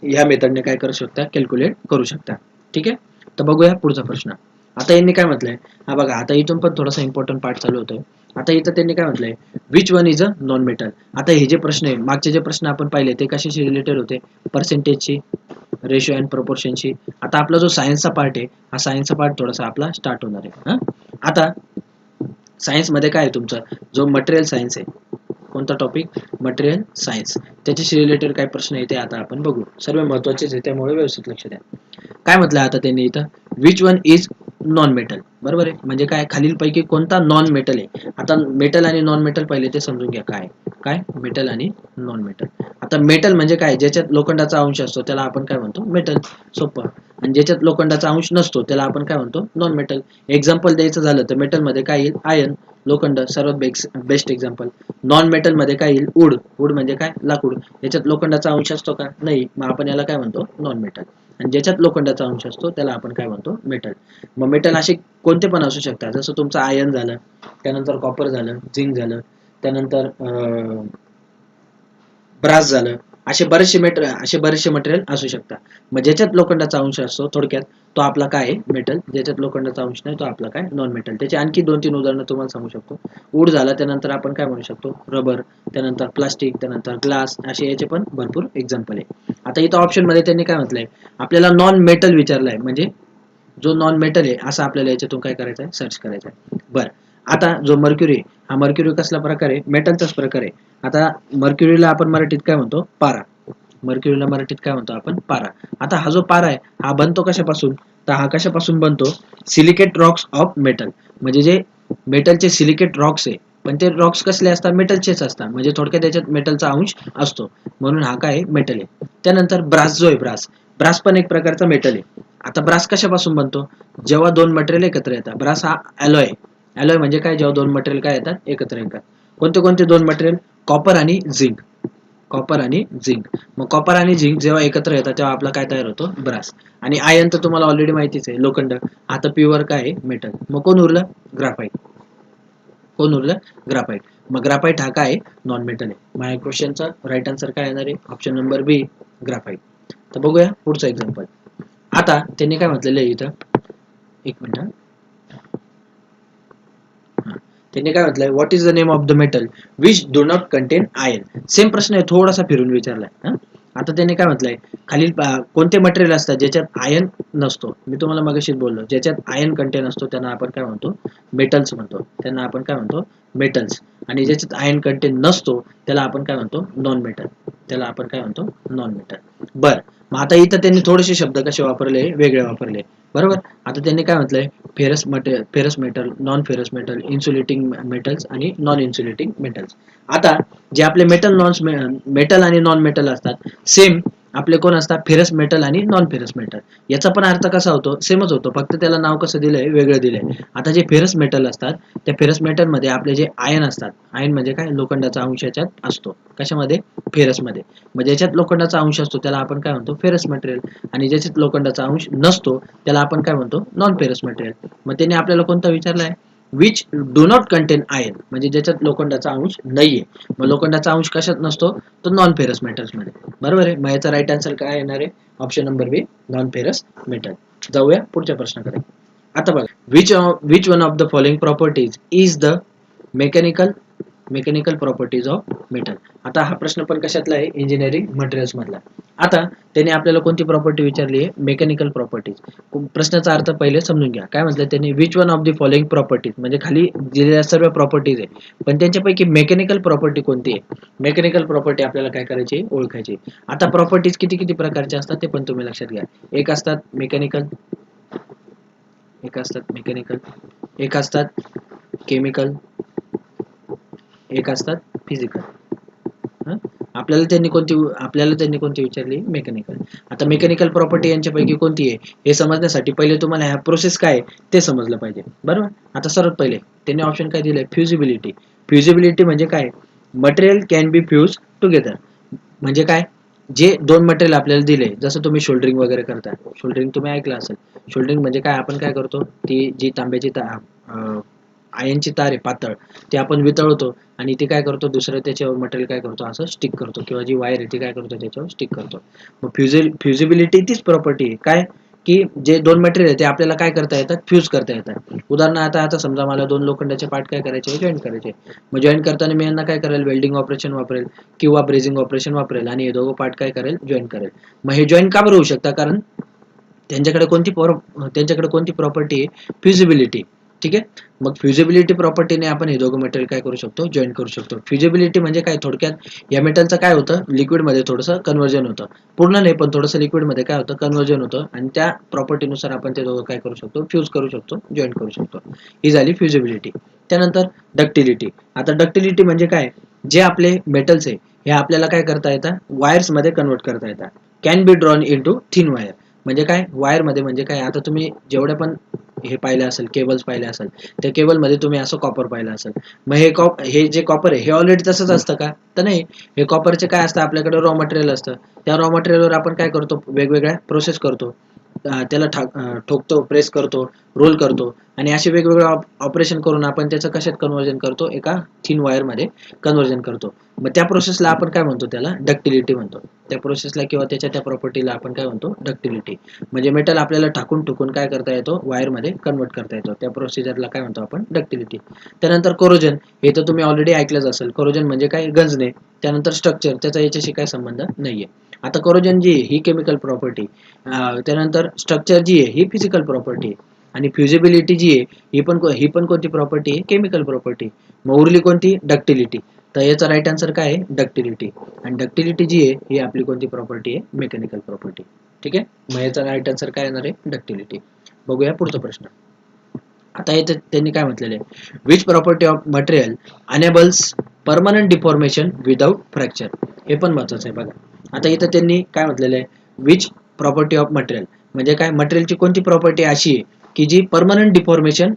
या मेथडने काय करू शकता कॅल्क्युलेट करू शकता. ठीक आहे. तर बघूया पुढचा प्रश्न. आता यांनी काय म्हटलंय हा बघा आता इथून पण थोडासा इम्पॉर्टंट पार्ट चालू होतोय. आता इथं त्यांनी काय म्हटलंय which one is a non metal. आता हे जे प्रश्न आहे मागचे जे प्रश्न आपण पाहिले ते कशाशी रिलेटेड होते पर्सेंटेजची रेशो अँड प्रपोर्शनशी. आता आपला जो सायन्सचा पार्ट आहे हा सायन्सचा पार्ट थोडासा आपला स्टार्ट होणार आहे. आता सायन्स मध्ये काय आहे तुमचं जो मटेरियल सायन्स आहे कोणता टॉपिक? Material science. त्याच्याशी रिलेटेड काय प्रश्न येते आता आपण बघू. सर्व महत्त्वाचेच आहे, त्यामुळे व्यवस्थित लक्ष द्या. काय म्हटलं आता त्यांनी इथं? Which one is non metal. बरोबर आहे. म्हणजे काय? खालीलपैकी कोणता नॉन मेटल आहे? आता मेटल आणि नॉन मेटल पहिले ते समजून घ्या. काय मेटल आणि नॉन मेटल. आता मेटल म्हणजे काय? ज्याच्यात लोखंडाचा अंश असतो त्याला आपण काय म्हणतो? मेटल. सोपं. आणि ज्याच्यात लोखंडाचा अंश नसतो त्याला आपण काय म्हणतो? Non metal. एक्झाम्पल द्यायचं झालं तर मेटल मध्ये काय येईल? आयर्न, लोखंड, सर्वात बेस्ट एक्झाम्पल. नॉन मेटल मध्ये काय येईल? वूड म्हणजे काय? लाकूड. याच्यात लोखंडाचा अंश असतो का? नाही. मग आपण याला काय म्हणतो? Non metal. आणि ज्याच्यात लोखंडाचा अंश असतो त्याला आपण काय म्हणतो? मेटल. मग मेटल असे कोणते पण असू शकतात. जसं तुमचं आयर्न झालं, त्यानंतर कॉपर झालं, झिंक झालं, त्यानंतर ब्रास झालं. असे बरेचसे मटेरियल असू शकतात. मग ज्याच्यात लोखंडाचा अंश असतो थोडक्यात तो आपला काय आहे? मेटल. ज्याच्यात लोखंडाचा अंश नाही तो आपला काय? Non metal. त्याची आणखी 2-3 उदाहरणं तुम्हाला सांगू शकतो. वूड झाला, त्यानंतर आपण काय म्हणू शकतो? रबर, त्यानंतर प्लास्टिक, त्यानंतर ग्लास, असे याचे पण भरपूर एक्झाम्पल आहे. आता इथं ऑप्शन मध्ये त्यांनी काय म्हटलंय? आपल्याला नॉन मेटल विचारलंय, म्हणजे जो नॉन मेटल आहे असं आपल्याला याच्यातून काय करायचं आहे? सर्च करायचं आहे. बरं. आता जो मर्क्युरी, हा मर्क्युरी कसला प्रकार आहे? मेटलचाच प्रकार आहे. आता मर्क्युरीला आपण मराठीत काय म्हणतो? पारा. मर्क्युरीला मराठीत काय म्हणतो आपण? पारा. आता हा जो पारा आहे हा बनतो कशापासून? तर हा कशापासून बनतो? Silicate Roxx of metal. म्हणजे जे मेटलचे सिलिकेट रॉक्स आहे, पण ते रॉक्स कसले असतात? मेटलचेच असतात. म्हणजे थोडक्यात त्याच्यात मेटलचा अंश असतो, म्हणून हा काय? मेटल आहे. त्यानंतर ब्रास जो आहे, ब्रास पण एक प्रकारचा मेटल आहे. आता ब्रास कशापासून बनतो? जेव्हा दोन मटेरियल एकत्र येतात. ब्रास हा अलॉय म्हणजे काय? जेव्हा दोन मटेरियल काय येतात? एकत्र येतात. कोणते कोणते दोन मटेरियल? कॉपर आणि झिंक. मग कॉपर आणि झिंक जेव्हा एकत्र येतात तेव्हा आपला काय तयार होतो? ब्रास. आणि आयर्न तर तुम्हाला ऑलरेडी माहितीच आहे, लोखंड. आता प्युअर काय आहे? मेटल. मग कोण उरलं? ग्राफाईट. मग ग्राफाईट हा काय? नॉन मेटल आहे. माझ्या क्वेश्चनचा राईट आन्सर काय येणार आहे? ऑप्शन नंबर बी, ग्राफाईट. तर बघूया पुढचा एक्झाम्पल. आता त्यांनी काय म्हटलेलं आहे इथं? एक मिनिट. त्यांनी काय म्हटलंय? What is the name of the metal which do not contain iron. Same प्रश्न आहे, थोडासा फिरून विचारलाय. आता त्यांनी काय म्हटलंय? खालील कोणते मटेरियल असतात ज्याच्यात आयर्न नसतो? मी तुम्हाला मगाशीच बोललो, ज्याच्यात आयर्न कंटेन असतो त्यांना आपण काय म्हणतो? मेटल्स म्हणतो. आणि ज्याच्यात आयर्न कंटेन नसतो त्याला आपण काय म्हणतो? Non metal. बर. मग आता इथं त्यांनी थोडेसे शब्द कसे वापरले? वेगळे वापरले. बरोबर. आता त्यांनी काय म्हटलंय? Ferrous metal, non ferrous metal, insulating metals आणि नॉन इन्सुलेटिंग मेटल्स. आता जे आपले मेटल आणि नॉन मेटल असतात, सेम आपले कोण असतात? फेरस मेटल आणि नॉन फेरस मेटल. याचा पण अर्थ कसा होतो? सेमच होतो, फक्त त्याला नाव कसं दिलंय? वेगळं दिलंय. आता जे फेरस मेटल असतात त्या फेरस मेटल मध्ये आपले जे आयन असतात, आयन म्हणजे काय? लोखंडाचा अंश याच्यात असतो. कशामध्ये? फेरस मध्ये. मग ज्याच्यात लोखंडाचा अंश असतो त्याला आपण काय म्हणतो? Ferrous material. आणि ज्याच्यात लोखंडाचा अंश नसतो त्याला आपण काय म्हणतो? Non ferrous material. मग त्यांनी आपल्याला कोणता विचारलाय? Which do not contain iron, म्हणजे ज्याच्यात लोखंडाचा अंश नाहीये. मग लोखंडाचा अंश कशात नसतो? तो नॉन फेरस मेटल्स मध्ये. बरोबर आहे. मग याचा राईट आन्सर काय येणार आहे? ऑप्शन नंबर बी, नॉन फेरस मेटल. जाऊया पुढच्या प्रश्नाकडे. आता बघा, which one of the following properties is the mechanical properties of metal. आता हा प्रश्न पण कशातला आहे? इंजिनिअरिंग मटेरियल्स मधला. आता त्यांनी आपल्याला कोणती प्रॉपर्टी विचारली आहे? Mechanical properties. प्रश्नाचा अर्थ पहिले समजून घ्या. काय म्हटलं त्यांनी? Which one of the following properties, म्हणजे खाली दिलेल्या सर्व प्रॉपर्टीज आहे, पण त्यांच्यापैकी मेकॅनिकल प्रॉपर्टी कोणती आहे? मेकॅनिकल प्रॉपर्टी आपल्याला काय करायची? ओळखायची. आता प्रॉपर्टीज किती किती प्रकारचे असतात ते पण तुम्ही लक्षात घ्या. एक असतात मेकॅनिकल, एक असतात केमिकल, एक असतात फिजिकल. आपल्याला त्यांनी कोणती विचारली? मेकॅनिकल. आता मेकॅनिकल प्रॉपर्टी यांच्यापैकी कोणती आहे हे समजण्यासाठी पहिले तुम्हाला ह्या प्रोसेस काय ते समजलं पाहिजे. बरोबर. आता सर्वात पहिले त्यांनी ऑप्शन काय दिलंय? फ्युजिबिलिटी म्हणजे काय? Material can be fuse together. म्हणजे काय? जे दोन मटेरियल आपल्याला दिले, जसं तुम्ही शोल्डरिंग वगैरे करता, शोल्डरिंग तुम्ही ऐकलं असेल. शोल्डरिंग म्हणजे काय? आपण काय करतो? ती जी तांब्याची आयनची तार आहे पातळ, ती आपण वितळवतो आणि ती काय करतो? दुसरं त्याच्यावर मटेरियल काय करतो? असं स्टिक करतो, किंवा जी वायर आहे ती काय करतो? त्याच्यावर स्टिक करतो. मग फ्युजिबिलिटी तीच प्रॉपर्टी आहे. काय? की जे दोन मटेरियल आहे ते आपल्याला काय करता येतात? फ्यूज करता येतात. उदाहरणार्थ आता समजा मला दोन लोखंडाचे पार्ट काय करायचे? जॉईन करायचे. मग जॉईन करताना मी यांना काय करेल? वेल्डिंग ऑपरेशन वापरेल किंवा ब्रेजिंग ऑपरेशन वापरेल आणि हे दोघं पार्ट काय करेल? जॉईन करेल. मग हे जॉईन का बरं होऊ शकतं? कारण त्यांच्याकडे कोणती प्रॉपर्टी आहे? फ्युजिबिलिटी. ठीक आहे. मग फ्युजिबिलिटी प्रॉपर्टीने आपण हे दोघं मटेरियल काय करू शकतो, जॉईन करू शकतो. फ्युजिबिलिटी म्हणजे काय, थोडक्यात या मेटलचं काय होतं, लिक्विडमध्ये थोडंसं कन्व्हर्जन होतं, पूर्ण नाही पण थोडंसं लिक्विडमध्ये काय होतं, कन्व्हर्जन होतं, आणि त्या प्रॉपर्टीनुसार आपण ते दोघं काय करू शकतो, फ्यूज करू शकतो, जॉईन करू शकतो. ही झाली फ्युजिबिलिटी. त्यानंतर डक्टिलिटी. आता डक्टिलिटी म्हणजे काय, जे आपले मेटल्स आहे हे आपल्याला काय करता येतात, वायर्समध्ये कन्वर्ट करता येतात. Can be drawn into thin wire. म्हणजे काय, वायरमध्ये म्हणजे काय, आता तुम्ही जेवढे पण हे पाहिलं असेल, केबल्स पाहिले असेल, त्या केबलमध्ये तुम्ही असं कॉपर पाहिलं असेल. मग हे जे कॉपर आहे हे ऑलरेडी तसंच असतं का, तर नाही. हे कॉपरचे काय असतं, आपल्याकडे रॉ मटेरियल असतं. त्या रॉ मटेरियलवर आपण काय करतो, वेगवेगळ्या प्रोसेस करतो. त्याला ठोकतो, प्रेस करतो, रोल करतो, आणि असे वेगवेगळे ऑपरेशन करून आपण त्याचं कशात कन्व्हर्जन करतो, एका थिन वायरमध्ये कन्व्हर्जन करतो. मग त्या प्रोसेसला आपण काय म्हणतो, त्याला डक्टिलिटी म्हणतो. त्या प्रोसेसला किंवा त्या प्रॉपर्टीला आपण काय म्हणतो, डक्टिलिटी. म्हणजे मेटल आपल्याला टाकून टुकून काय करता येतो, वायरमध्ये कन्वर्ट करता येतो. त्या प्रोसिजरला काय म्हणतो आपण, डक्टिलिटी. त्यानंतर कोरोजन. हे तर तुम्ही ऑलरेडी ऐकलंच असेल. कोरोजन म्हणजे काय, गंजणे. त्यानंतर स्ट्रक्चर, त्याचा याच्याशी काय संबंध नाहीये. आता कोरोजन जी आहे ही केमिकल प्रॉपर्टी, त्यानंतर स्ट्रक्चर जी आहे ही फिजिकल प्रॉपर्टी आहे, आणि फ्युजिबिलिटी जी आहे ही पण कोणती प्रॉपर्टी आहे, केमिकल प्रॉपर्टी. मग उरली कोणती, डक्टिलिटी. तर याचा राईट आन्सर काय आहे, डक्टिलिटी. आणि डक्टिलिटी जी आहे ही आपली कोणती प्रॉपर्टी आहे, मेकॅनिकल प्रॉपर्टी. ठीक आहे. मग याचा राईट आन्सर काय येणार आहे, डक्टिलिटी. बघूया पुढचा प्रश्न. आता इथे त्यांनी काय म्हटलेलं आहे, which property of material enables permanent deformation without fracture. हे पण महत्वाचं आहे बघा. आता इथं त्यांनी काय म्हटलेलं आहे, विच प्रॉपर्टी ऑफ मटेरियल म्हणजे काय, मटेरियलची कोणती प्रॉपर्टी अशी आहे की जी परमनंट डिफॉर्मेशन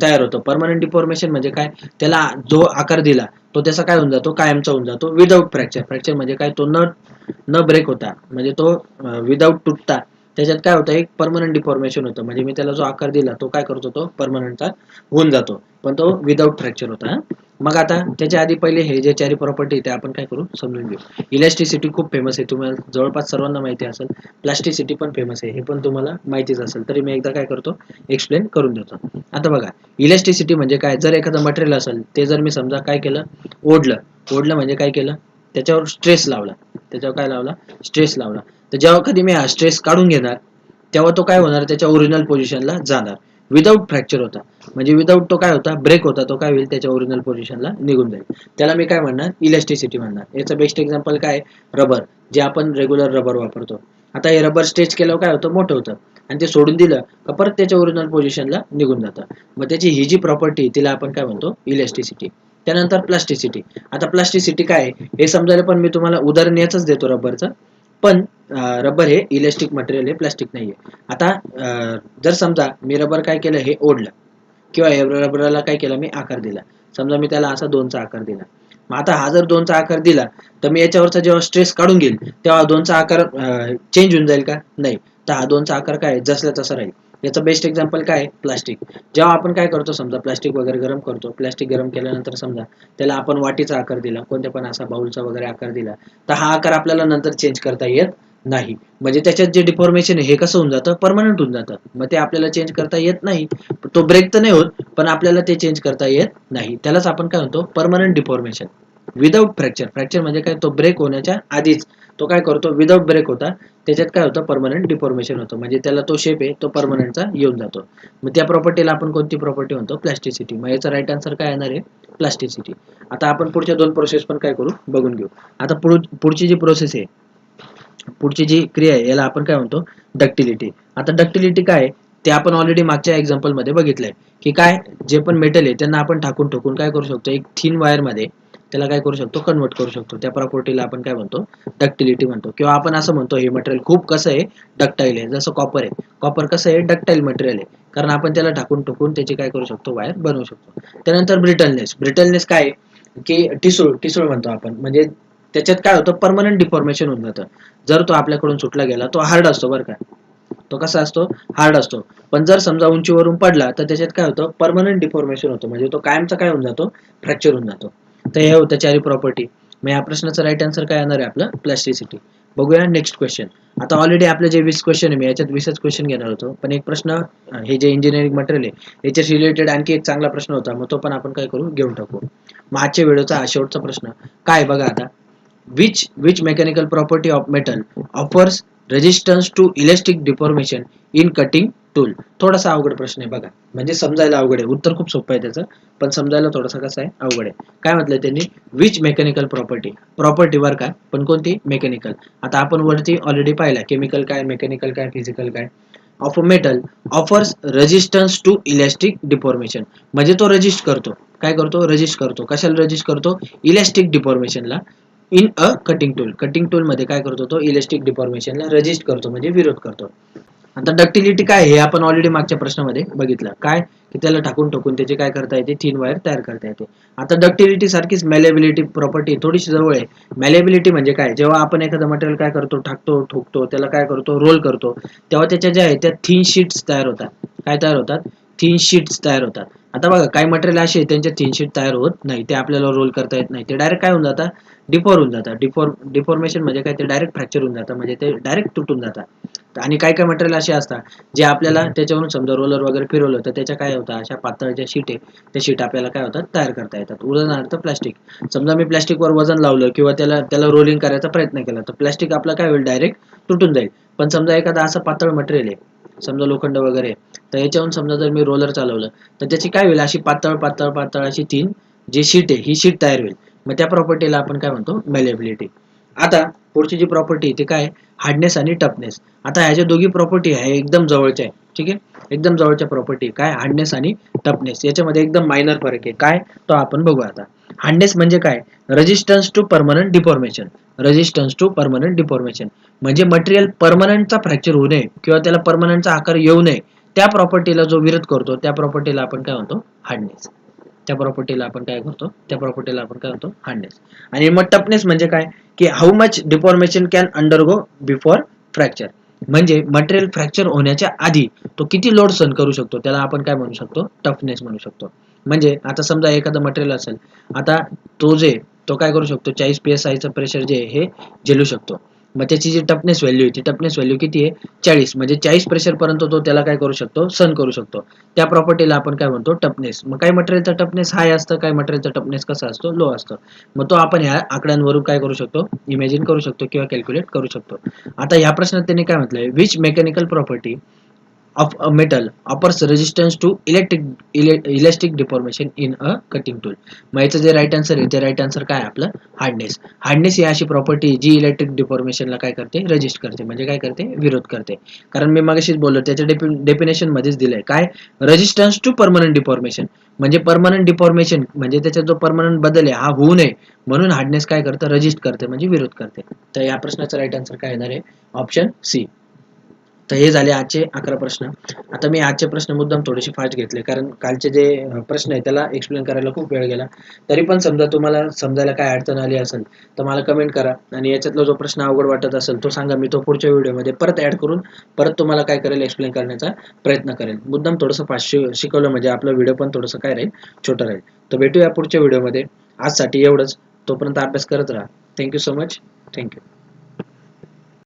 तयार होतो. परमनंट डिफॉर्मेशन म्हणजे काय, त्याला जो आकार दिला तो त्याचा काय होऊन जातो, कायमचा होऊन जातो, विदाउट फ्रॅक्चर. फ्रॅक्चर म्हणजे काय, तो न ब्रेक होता, म्हणजे तो विदाउट तुटता त्याच्यात काय होतं, एक परमनंट डिफॉर्मेशन होतं. म्हणजे मी त्याला जो आकार दिला तो काय करतो, तो परमनंटचा होऊन जातो, पण तो विदाउट फ्रॅक्चर होता. मग आता त्याच्या आधी पहिले हे जे चारी प्रॉपर्टी ते आपण काय करू, समजून घेऊ. इलॅस्टिसिटी खूप फेमस आहे, तुम्हाला जवळपास सर्वांना माहिती असेल. प्लास्टिसिटी पण फेमस आहे, हे पण तुम्हाला माहितीच असेल, तरी मी एकदा काय करतो, एक्सप्लेन करून देतो. आता बघा, इलॅस्टिसिटी म्हणजे काय, जर एखादं मटेरियल असेल, ते जर मी समजा काय केलं, ओढलं म्हणजे काय केलं, त्याच्यावर स्ट्रेस लावला. त्याच्यावर काय लावला, स्ट्रेस लावला. तर जेव्हा कधी मी हा स्ट्रेस काढून घेणार, तेव्हा तो काय होणार, त्याच्या ओरिजिनल पोझिशनला जाणार, विदाउट फ्रॅक्चर होता. म्हणजे विदाउट तो काय होता, ब्रेक होता, तो काय होईल, त्याच्या ओरिजिनल पोझिशनला निघून जाईल. त्याला मी काय म्हणणार, इलॅस्टिसिटी म्हणणार. याचं बेस्ट एक्झाम्पल काय, रबर. जे आपण रेग्युलर रबर वापरतो. आता हे रबर स्ट्रेच केल्यावर काय होतं, मोठं होतं, आणि ते सोडून दिलं का परत त्याच्या ओरिजिनल पोझिशनला निघून जातं. मग त्याची ही जी प्रॉपर्टी तिला आपण काय म्हणतो, इलॅस्टिसिटी. त्यानंतर प्लास्टिसिटी. आता प्लास्टिसिटी काय आहे हे समजायला पण मी तुम्हाला उदाहरण याचंच देतो रबरचं. पण रबर हे इलेस्टिक मटेरियल आहे, प्लास्टिक नाहीये. आता जर समजा मी रबर काय केलं, हे ओढलं, किंवा रबराला काय केलं, मी आकार दिला. समजा मी त्याला असा 2चा आकार दिला. मग आता हा जर 2चा आकार दिला, तर मी याच्यावरचा जेव्हा स्ट्रेस काढून घेईल तेव्हा 2चा आकार चेंज होऊन जाईल का, नाही. तर हा 2चा आकार काय, जसला तसा राहील. याचं बेस्ट एक्झाम्पल काय, प्लास्टिक. जेव्हा आपण काय करतो, समजा प्लास्टिक वगैरे गरम करतो, प्लास्टिक गरम केल्यानंतर समजा त्याला आपण वाटीचा आकार दिला, कोणत्या पण असा बाउलचा वगैरे आकार दिला, तर हा आकार आपल्याला नंतर चेंज करता येत नाही. म्हणजे त्याच्यात जे डिफॉर्मेशन आहे हे कसं होऊन जातं, परमनंट होऊन जातं. मग ते आपल्याला चेंज करता येत नाही. तो ब्रेक तर नाही होत, पण आपल्याला ते चेंज करता येत नाही. त्यालाच आपण काय म्हणतो, permanent deformation without fracture. Fracture म्हणजे काय, तो ब्रेक होण्याच्या आधीच तो काय करतो, विदाउट ब्रेक होता, त्याच्यात काय होतं, परमनंट डिफॉर्मेशन होतं. म्हणजे त्याला तो शेप आहे तो परमनंटचा येऊन जातो. मग त्या प्रॉपर्टीला आपण कोणती प्रॉपर्टी म्हणतो, प्लास्टिसिटी. मग याचा राईट आन्सर काय येणार आहे, प्लास्टिसिटी. आता आपण पुढच्या 2 प्रोसेस पण काय करू, बघून घेऊ. आता पुढची जी प्रोसेस आहे, पुढची जी क्रिया आहे, याला आपण काय म्हणतो, डक्टिलिटी. आता डक्टिलिटी काय आहे, ते आपण ऑलरेडी मागच्या एक्झाम्पल मध्ये बघितलंय, की काय, जे पण मेटल आहे त्यांना आपण टाकून ठोकून काय करू शकतो, एक थिन वायर मध्ये त्याला काय करू शकतो, कन्वर्ट करू शकतो. त्या प्रॉपर्टीला आपण काय म्हणतो, डक्टिलिटी म्हणतो. किंवा आपण असं म्हणतो, हे मटेरियल खूप कसं आहे, डक्टाईल आहे. जसं कॉपर आहे, कॉपर कसं आहे, डक्टाईल मटेरियल आहे, कारण आपण त्याला टाकून ठोकून त्याची काय करू शकतो, वायर बनवू शकतो. त्यानंतर ब्रिटलनेस. ब्रिटलनेस काय आहे, की ठिसूळ म्हणतो आपण. म्हणजे त्याच्यात काय होतं, परमनंट डिफॉर्मेशन होऊन जातं. जर तो आपल्याकडून सुटला गेला, तो हार्ड असतो बरं का, तो कसा असतो, हार्ड असतो. पण जर समजा उंचीवरून पडला तर त्याच्यात काय होतं, परमनंट डिफॉर्मेशन होतं. म्हणजे तो कायमचा काय होऊन जातो, फ्रॅक्चर होऊन जातो. तर हे होतं चारी प्रॉपर्टी. मग या प्रश्नाचं राईट आन्सर काय येणार आहे, आपलं प्लास्टिसिटी. बघूया नेक्स्ट क्वेश्चन. आता ऑलरेडी आपले जे 20 क्वेश्चन आहे, मी याच्यात 20च क्वेश्चन घेणार होतो, पण एक प्रश्न हे जे इंजिनिअरिंग मटेरियल आहे याच्याशी रिलेटेड आणखी एक चांगला प्रश्न होता, मग तो पण आपण काय करू, घेऊन टाकू. मग आजच्या व्हिडिओचा हा शेवटचा प्रश्न काय बघा आता. Which mechanical property of metal offers resistance to elastic deformation in cutting tool. थोडासा अवघड प्रश्न आहे बघा, म्हणजे समजायला अवघड आहे, उत्तर खूप सोपं आहे त्याचं, पण समजायला थोडासा कसं आहे अवघड आहे. काय म्हटलंय त्यांनी, विच मेकॅनिकल प्रॉपर्टी, प्रॉपर्टी वर काय पण कोणती मेकॅनिकल. आता आपण वरती ऑलरेडी पाहिला, केमिकल काय, मेकॅनिकल काय, फिजिकल काय. Of a metal offers resistance to elastic deformation, म्हणजे तो रेजिस्ट करतो, काय करतो, रेजिस्ट करतो. कशाला रेजिस्ट करतो, इलॅस्टिक डिफॉर्मेशनला. In a cutting tool, cutting tool मध्ये काय करतो तो, इलॅस्टिक डिफॉर्मेशनला रेजिस्ट करतो म्हणजे विरोध करतो. आता डक्टिलिटी काय हे आपण ऑलरेडी मागच्या प्रश्नामध्ये बघितलं, काय की त्याला टाकून ठोकून त्याची काय करता येते, थिन वायर तयार करता येते. आता डक्टिलिटी सारखीच मॅलेबिलिटी प्रॉपर्टी थोडीशी जवळ आहे. मॅलेबिलिटी म्हणजे काय, जेव्हा आपण एखादं मटेरियल काय करतो, टाकतो ठोकतो, त्याला काय करतो, रोल करतो, तेव्हा त्याच्या ज्या आहेत त्या थिन शीट्स तयार होतात. काय तयार होतात, थिन शीट्स तयार होतात. आता बघा काही मटेरियल असे आहे त्यांच्या थिन शीट तयार होत नाही, ते आपल्याला रोल करता येत नाही, ते डायरेक्ट काय होऊन जातात, डिफॉर्म होऊन जातात. डिफॉर्मेशन म्हणजे काय, ते डायरेक्ट फ्रॅक्चर होऊन जातं, म्हणजे ते डायरेक्ट तुटून जातात. आणि काही काही मटेरियल असे असतात जे आपल्याला त्याच्यावरून समजा रोलर वगैरे फिरवलं तर त्याच्या काय होतं, अशा पातळ ज्या शीट आहे त्या शीट आपल्याला काय होतात, तयार करता येतात. उदाहरणार्थ प्लास्टिक, समजा मी प्लास्टिकवर वजन लावलं किंवा त्याला रोलिंग करायचा प्रयत्न केला तर प्लास्टिक आपलं काय होईल, डायरेक्ट तुटून जाईल. पण समजा एखादा असं पातळ मटेरियल आहे, समजा लोखंड वगैरे, तर याच्यावरून समजा जर मी रोलर चालवलं तर त्याची काय होईल, अशी पातळ पातळ पातळ अशी तीन जी शीट आहे ही शीट तयार होईल. मग त्या प्रॉपर्टीला आपण काय म्हणतो, मॅलेबिलिटी. आता पुढची जी प्रॉपर्टी ती काय, हार्डनेस आणि टफनेस. आता ह्या ज्या दोघी प्रॉपर्टी आहे एकदम जवळच्या आहे, ठीक आहे, एकदम जवळच्या प्रॉपर्टी काय, हार्डनेस आणि टफनेस. याच्यामध्ये एकदम मायनर फरक आहे, काय तो आपण बघू आता. हार्डनेस म्हणजे काय, resistance to permanent deformation. Resistance to permanent deformation म्हणजे मटेरियल परमनंटचा फ्रॅक्चर होऊ नये किंवा त्याला परमनंटचा आकार येऊ नये, त्या प्रॉपर्टीला जो विरोध करतो त्या प्रॉपर्टीला आपण काय म्हणतो, हार्डनेस. त्या प्रॉपर्टीला आपण काय करतो, त्या प्रॉपर्टीला आपण काय म्हणतो, हार्डनेस. आणि मग टफनेस म्हणजे काय, की how much deformation can undergo before fracture. म्हणजे मटेरियल फ्रॅक्चर होण्याच्या आधी तो किती लोड सहन करू शकतो, त्याला आपण काय म्हणू शकतो, टफनेस म्हणू शकतो. म्हणजे आता समजा एखादं मटेरियल असेल, आता तो काय करू शकतो, 40 psi चं प्रेशर जे हे झेलू शकतो. मग त्याची जी टफनेस व्हॅल्यू आहे, ती टफनेस व्हॅल्यू किती आहे, 40, म्हणजे 40 प्रेशर पर्यंत तो त्याला काय करू शकतो, सहन करू शकतो. त्या प्रॉपर्टीला आपण काय म्हणतो, टफनेस. मग काही मटेरियलचा टफनेस हाय असतं, काही मटेरियलचा टफनेस कसा असतो, लो असतो. मग तो आपण ह्या आकड्यांवरून काय करू शकतो, इमॅजिन करू शकतो किंवा कॅल्क्युलेट करू शकतो. आता या प्रश्नात त्यांनी काय म्हटलंय, which mechanical property of a metal offers resistance to elastic deformation in a cutting tool. मग याचं जे राईट आन्सर आहे ते राईट आन्सर काय आपलं, हार्डनेस. हार्डनेस ही अशी प्रॉपर्टी जी इलेक्ट्रिक डिफॉर्मेशनला काय करते, रेजिस्ट करते, म्हणजे काय करते, विरोध करते. कारण मी मगाशीच बोललो त्याच्या डेफिनेशन मध्येच दिलंय काय, रेजिस्टन्स टू परमनंट डिफॉर्मेशन, म्हणजे परमनंट डिफॉर्मेशन म्हणजे त्याचा जो परमनंट बदल आहे हा होऊ नये म्हणून हार्डनेस काय करतं, रेजिस्ट करते म्हणजे विरोध करते. तर या प्रश्नाचा राईट आन्सर काय येणार आहे, ऑप्शन सी. तर हे झाले आजचे 11 प्रश्न. आता मी आजचे प्रश्न मुद्दाम थोडेसे फास्ट घेतले कारण कालचे जे प्रश्न आहे त्याला एक्सप्लेन करायला खूप वेळ गेला. तरी पण समजा तुम्हाला समजायला काय अडचण आली असेल तर मला कमेंट करा आणि याच्यातला जो प्रश्न अवघड वाटत असेल तो सांगा, मी तो पुढच्या व्हिडिओमध्ये परत ऍड करून परत तुम्हाला काय करेल, एक्सप्लेन करण्याचा प्रयत्न करेल. मुद्दाम थोडंसं फास्ट शिकवलं म्हणजे आपला व्हिडिओ पण थोडंसं काय राहील, छोटा राहील. तर भेटूया पुढच्या व्हिडिओमध्ये. आजसाठी एवढंच. तोपर्यंत अभ्यास करत राहा. Thank you so much. थँक्यू.